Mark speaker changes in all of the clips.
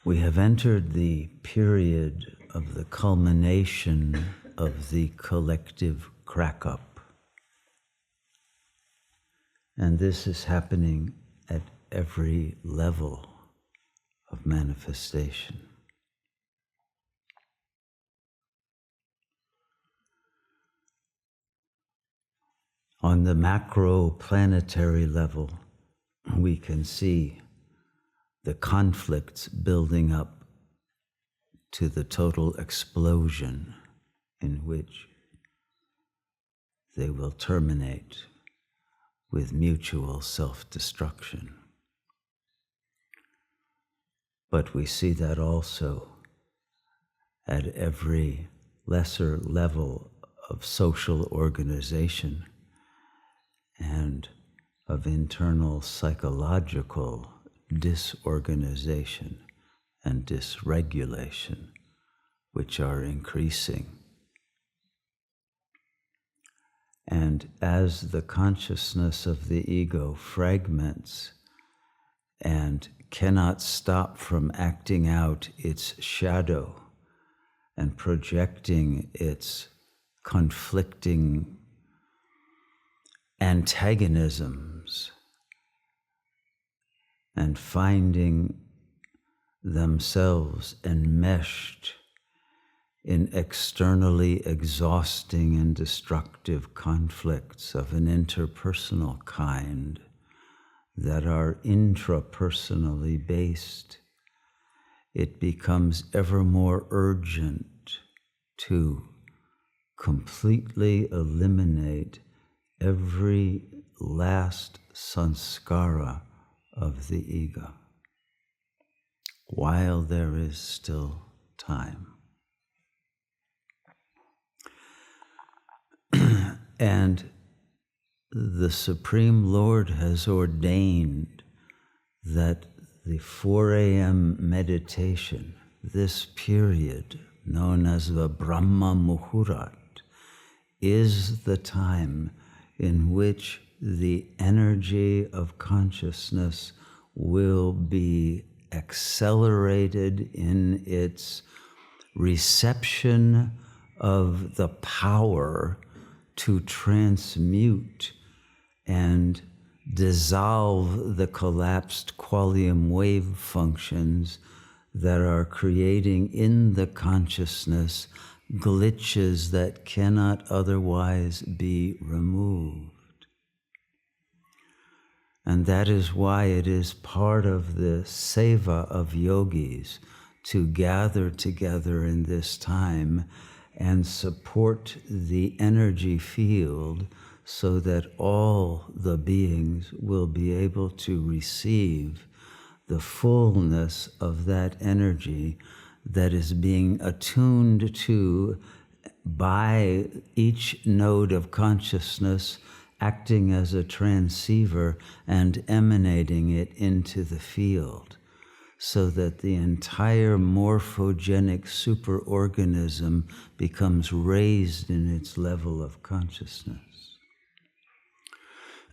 Speaker 1: We have entered the period of the culmination of the collective crackup. And this is happening at every level of manifestation. On the macro-planetary level, we can see the conflicts building up to the total explosion in which they will terminate with mutual self-destruction. But we see that also at every lesser level of social organization and of internal psychological disorganization and dysregulation, which are increasing. And as the consciousness of the ego fragments and cannot stop from acting out its shadow and projecting its conflicting antagonisms and finding themselves enmeshed in externally exhausting and destructive conflicts of an interpersonal kind that are intrapersonally based, it becomes ever more urgent to completely eliminate every last sanskara of the ego while there is still time. And the Supreme Lord has ordained that the 4 a.m. meditation, this period known as the Brahma Muhurat, is the time in which the energy of consciousness will be accelerated in its reception of the power to transmute and dissolve the collapsed quantum wave functions that are creating in the consciousness glitches that cannot otherwise be removed. And that is why it is part of the seva of yogis to gather together in this time and support the energy field so that all the beings will be able to receive the fullness of that energy that is being attuned to by each node of consciousness acting as a transceiver and emanating it into the field, so that the entire morphogenic superorganism becomes raised in its level of consciousness.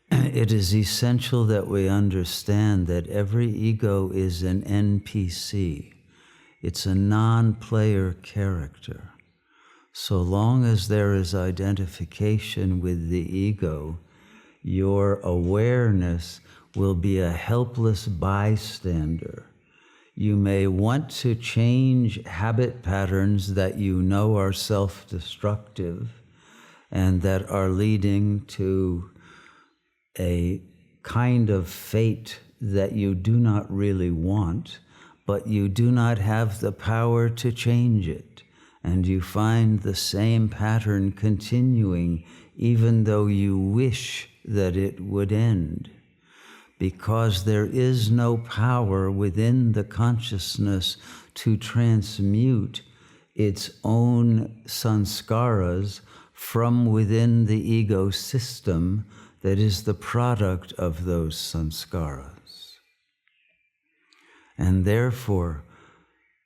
Speaker 1: It is essential that we understand that every ego is an NPC. It's a non-player character. So long as there is identification with the ego, your awareness will be a helpless bystander. You may want to change habit patterns that you know are self-destructive and that are leading to a kind of fate that you do not really want, but you do not have the power to change it. And you find the same pattern continuing even though you wish that it would end. Because there is no power within the consciousness to transmute its own sanskaras from within the ego system that is the product of those sanskaras. And therefore,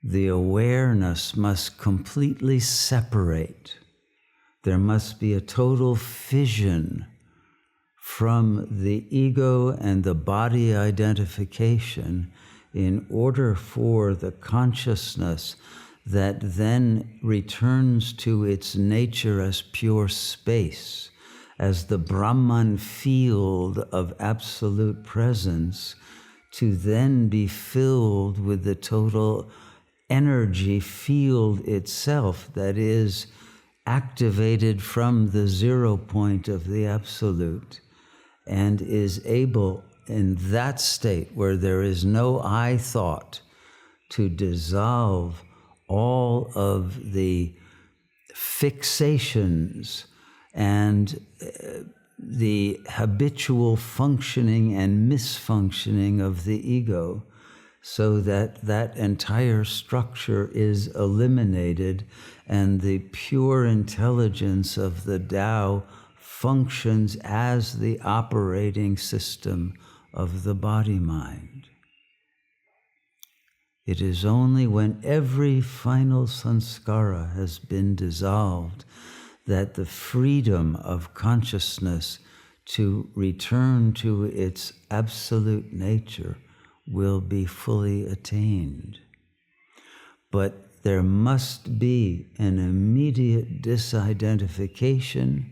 Speaker 1: the awareness must completely separate. There must be a total fission from the ego and the body identification in order for the consciousness that then returns to its nature as pure space, as the Brahman field of absolute presence, to then be filled with the total energy field itself that is activated from the 0 point of the absolute, and is able in that state where there is no I thought to dissolve all of the fixations and the habitual functioning and misfunctioning of the ego, so that that entire structure is eliminated and the pure intelligence of the Tao functions as the operating system of the body-mind. It is only when every final sanskara has been dissolved that the freedom of consciousness to return to its absolute nature will be fully attained. But there must be an immediate disidentification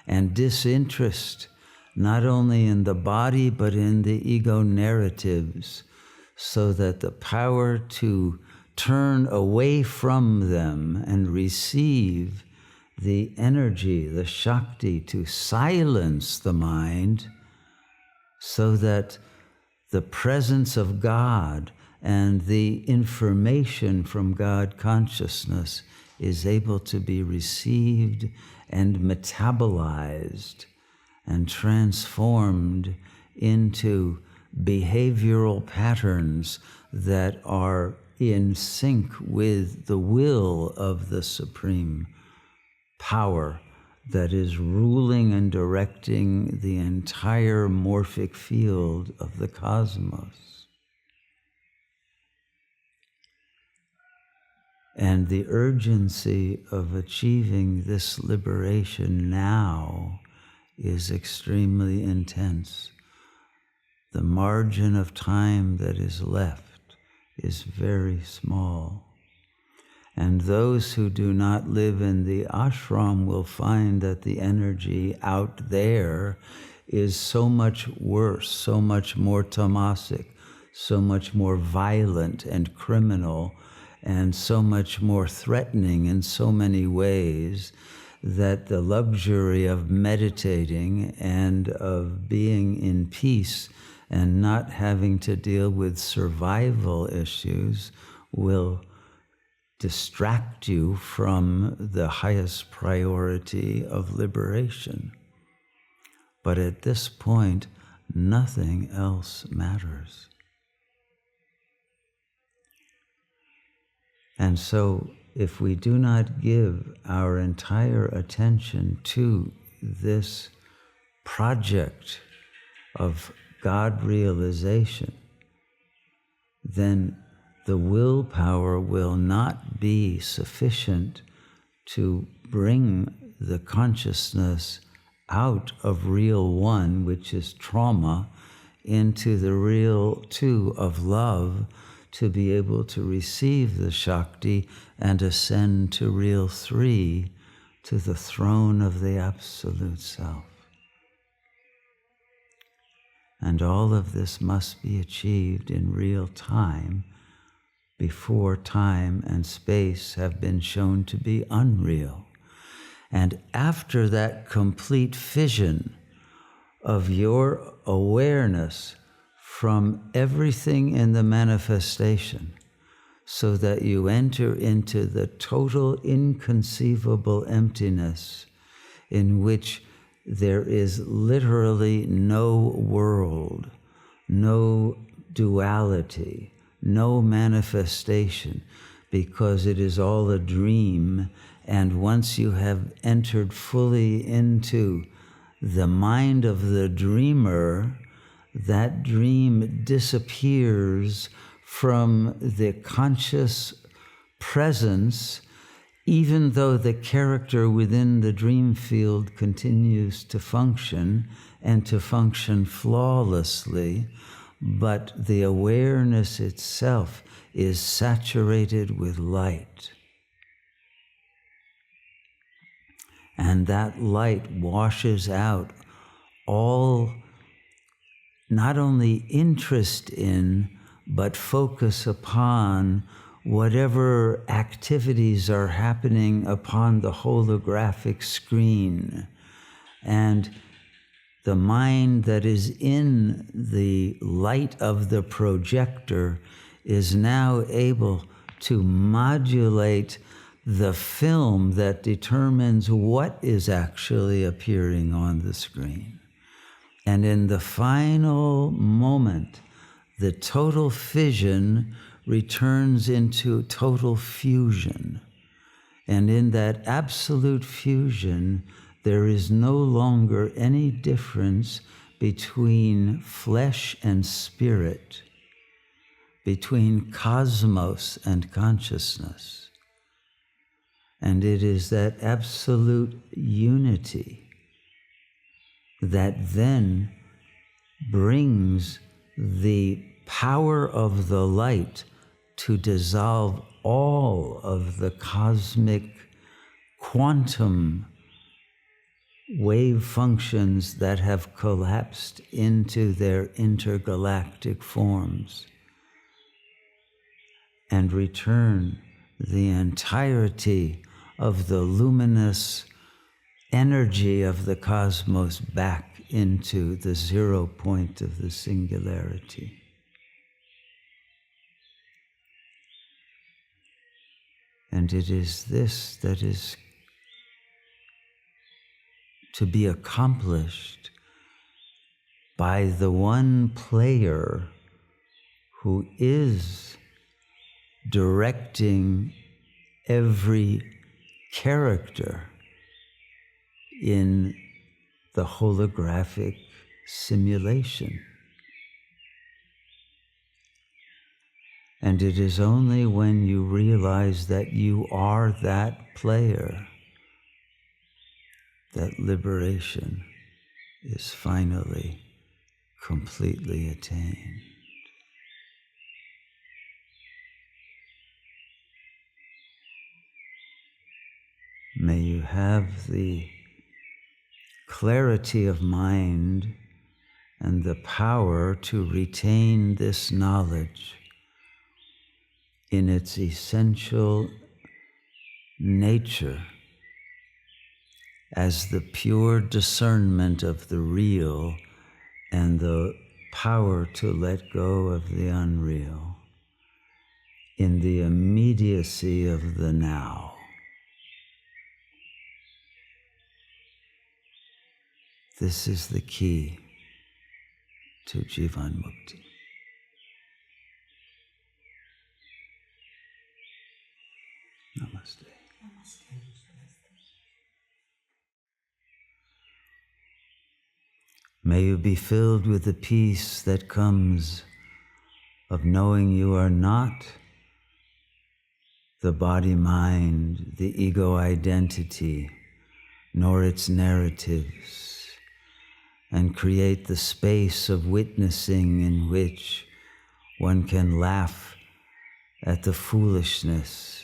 Speaker 1: and disinterest, not only in the body but in the ego narratives, so that the power to turn away from them and receive the energy, the Shakti, to silence the mind, so that the presence of God and the information from God consciousness is able to be received and metabolized and transformed into behavioral patterns that are in sync with the will of the Supreme Power that is ruling and directing the entire morphic field of the cosmos. And the urgency of achieving this liberation now is extremely intense. The margin of time that is left is very small. And those who do not live in the ashram will find that the energy out there is so much worse, so much more tamasic, so much more violent and criminal, and so much more threatening in so many ways, that the luxury of meditating and of being in peace and not having to deal with survival issues will distract you from the highest priority of liberation. But at this point, nothing else matters. And so, if we do not give our entire attention to this project of God realization, then the willpower will not be sufficient to bring the consciousness out of real one, which is trauma, into the real two of love, to be able to receive the Shakti and ascend to real three, to the throne of the Absolute Self. And all of this must be achieved in real time, before time and space have been shown to be unreal. And after that complete fission of your awareness from everything in the manifestation, so that you enter into the total inconceivable emptiness in which there is literally no world, no duality, no manifestation, because it is all a dream. And once you have entered fully into the mind of the dreamer, that dream disappears from the conscious presence, even though the character within the dream field continues to function and to function flawlessly. but the awareness itself is saturated with light. And that light washes out all, not only interest in, but focus upon whatever activities are happening upon the holographic screen. And the mind that is in the light of the projector is now able to modulate the film that determines what is actually appearing on the screen. And in the final moment, the total fission returns into total fusion. And in that absolute fusion, there is no longer any difference between flesh and spirit, between cosmos and consciousness. And it is that absolute unity that then brings the power of the light to dissolve all of the cosmic quantum wave functions that have collapsed into their intergalactic forms, and return the entirety of the luminous energy of the cosmos back into the 0 point of the singularity. And it is this that is to be accomplished by the one player who is directing every character in the holographic simulation. And it is only when you realize that you are that player that liberation is finally completely attained. May you have the clarity of mind and the power to retain this knowledge in its essential nature as the pure discernment of the real and the power to let go of the unreal in the immediacy of the now. This is the key to Jivan Mukti. Namaste. May you be filled with the peace that comes of knowing you are not the body-mind, the ego identity, nor its narratives, and create the space of witnessing in which one can laugh at the foolishness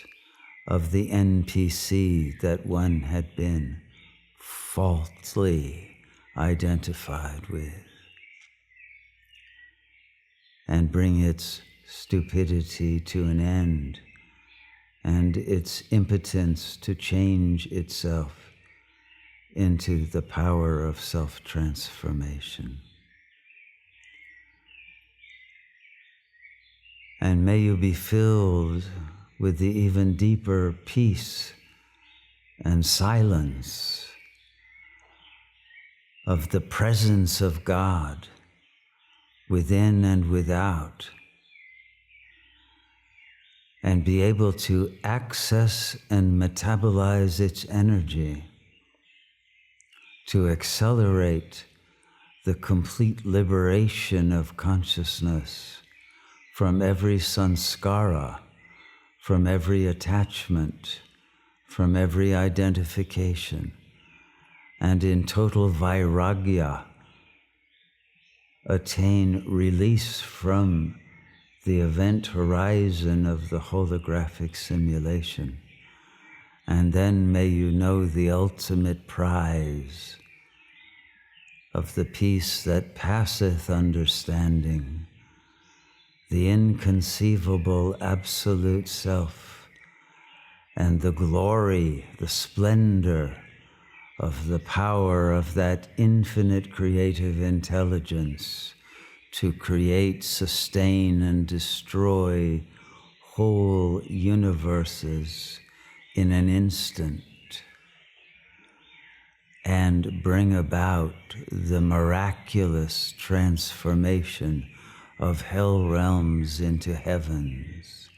Speaker 1: of the NPC that one had been falsely identified with, and bring its stupidity to an end and its impotence to change itself into the power of self-transformation. And may you be filled with the even deeper peace and silence of the presence of God within and without, and be able to access and metabolize its energy to accelerate the complete liberation of consciousness from every sanskara, from every attachment, from every identification, and in total vairagya, attain release from the event horizon of the holographic simulation. And then may you know the ultimate prize of the peace that passeth understanding, the inconceivable absolute self, and the glory, the splendor of the power of that infinite creative intelligence to create, sustain, and destroy whole universes in an instant, and bring about the miraculous transformation of hell realms into heavens,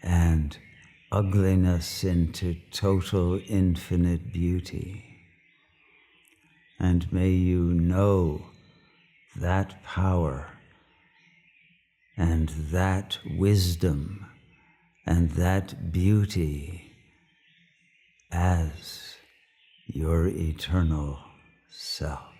Speaker 1: and ugliness into total infinite beauty. And may you know that power and that wisdom and that beauty as your eternal self.